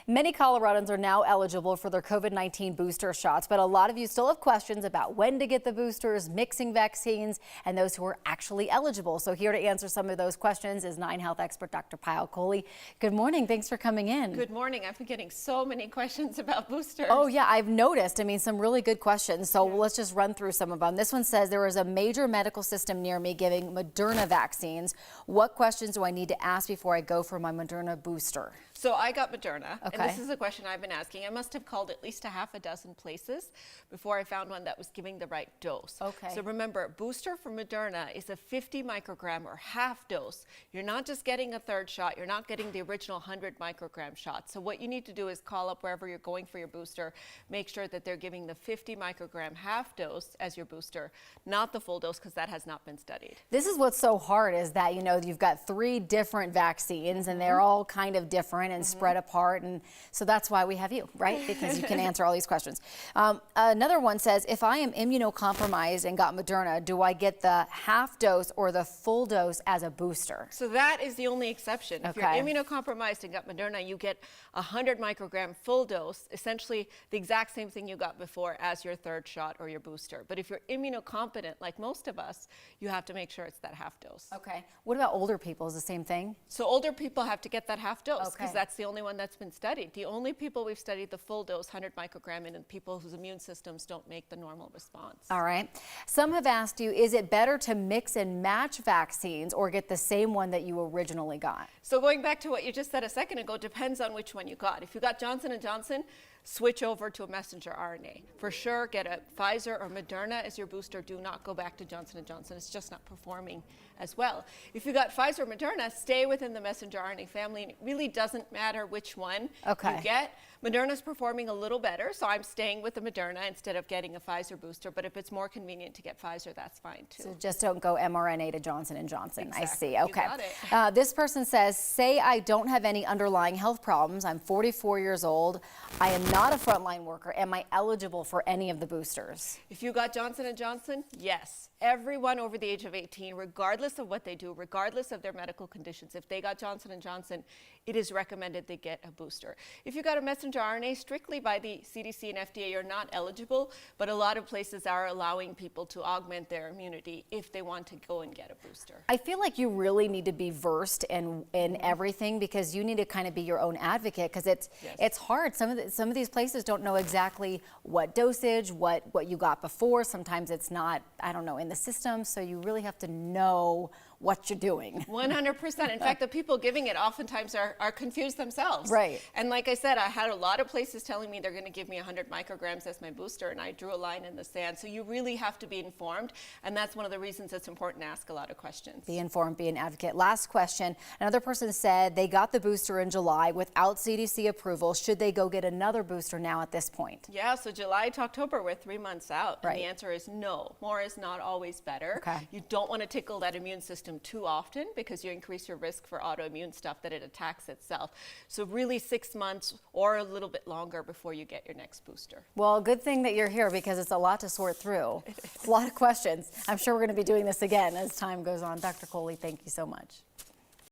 Many Coloradans are now eligible for their COVID-19 booster shots, but a lot of you still have questions about when to get the boosters, mixing vaccines, and those who are actually eligible. So here to answer some of those questions is 9 Health expert Dr. Payal Kohli. Good morning. Thanks for coming in. Good morning. I've been getting so many questions about boosters. Oh, yeah, I've noticed. I mean, some really good questions. So let's just run through some of them. This one says there is a major medical system near me giving Moderna vaccines. What questions do I need to ask before I go for my Moderna booster? So I got Moderna, Okay. and this is a question I've been asking. I must have called at least a half a dozen places before I found one that was giving the right dose. Okay. So remember, booster for Moderna is a 50 microgram or half dose. You're not just getting a third shot. You're not getting the original 100 microgram shot. So what you need to do is call up wherever you're going for your booster. Make sure that they're giving the 50 microgram half dose as your booster, not the full dose, because that has not been studied. This is what's so hard is that, you've got 3 different vaccines and they're all kind of different and spread apart. And so that's why we have you, right? Because you can answer all these questions. Another one says, if I am immunocompromised and got Moderna, do I get the half dose or the full dose as a booster? So that is the only exception. If you're Okay. immunocompromised and got Moderna, you get a 100 microgram full dose, essentially the exact same thing you got before as your third shot or your booster. But if you're immunocompetent, like most of us, you have to make sure it's that half dose. Okay. What about older people? Is the same thing? So older people have to get that half dose because Okay. that's the only one that's been studied. The only people we've studied the full dose, 100 microgram, in people whose immune systems don't make the normal response. All right. Some have asked you, is it better to mix and match vaccines or get the same one that you originally got? So going back to what you just said a second ago, depends on which one you got. If you got Johnson & Johnson, switch over to a messenger RNA. For sure, get a Pfizer or Moderna as your booster. Do not go back to Johnson & Johnson. It's just not performing as well. If you got Pfizer or Moderna, stay within the messenger RNA family. And it really doesn't matter which one you get. Moderna's performing a little better, so I'm staying with the Moderna instead of getting a Pfizer booster. But if it's more convenient to get Pfizer, that's fine too. So just don't go mRNA to Johnson & Johnson. Exactly. I see. Okay. You got it. This person says, say I don't have any underlying health problems. I'm 44 years old. I am not a frontline worker. Am I eligible for any of the boosters? If you got Johnson & Johnson, yes. Everyone over the age of 18, regardless of what they do, regardless of their medical conditions, if they got Johnson & Johnson, it is recommended they get a booster. If you got a messenger RNA, strictly by the CDC and FDA, you're not eligible, but a lot of places are allowing people to augment their immunity if they want to go and get a booster. I feel like you really need to be versed in everything because you need to kind of be your own advocate because it's hard. Some of these places don't know exactly what dosage, what you got before. Sometimes it's not, I don't know, in the system. So you really have to know what you're doing. 100%. In fact, the people giving it oftentimes are confused themselves. Right. And like I said, I had a lot of places telling me they're going to give me 100 micrograms as my booster, and I drew a line in the sand. So you really have to be informed, and that's one of the reasons it's important to ask a lot of questions. Be informed, be an advocate. Last question. Another person said they got the booster in July without CDC approval. Should they go get another booster now at this point? Yeah, so July to October, we're 3 months out. Right. And the answer is no. More is not always better. Okay. You don't want to tickle that immune system too often because you increase your risk for autoimmune stuff that it attacks itself. So really 6 months or a little bit longer before you get your next booster. Well, good thing that you're here because it's a lot to sort through. A lot of questions. I'm sure we're going to be doing this again as time goes on. Dr. Kohli, thank you so much.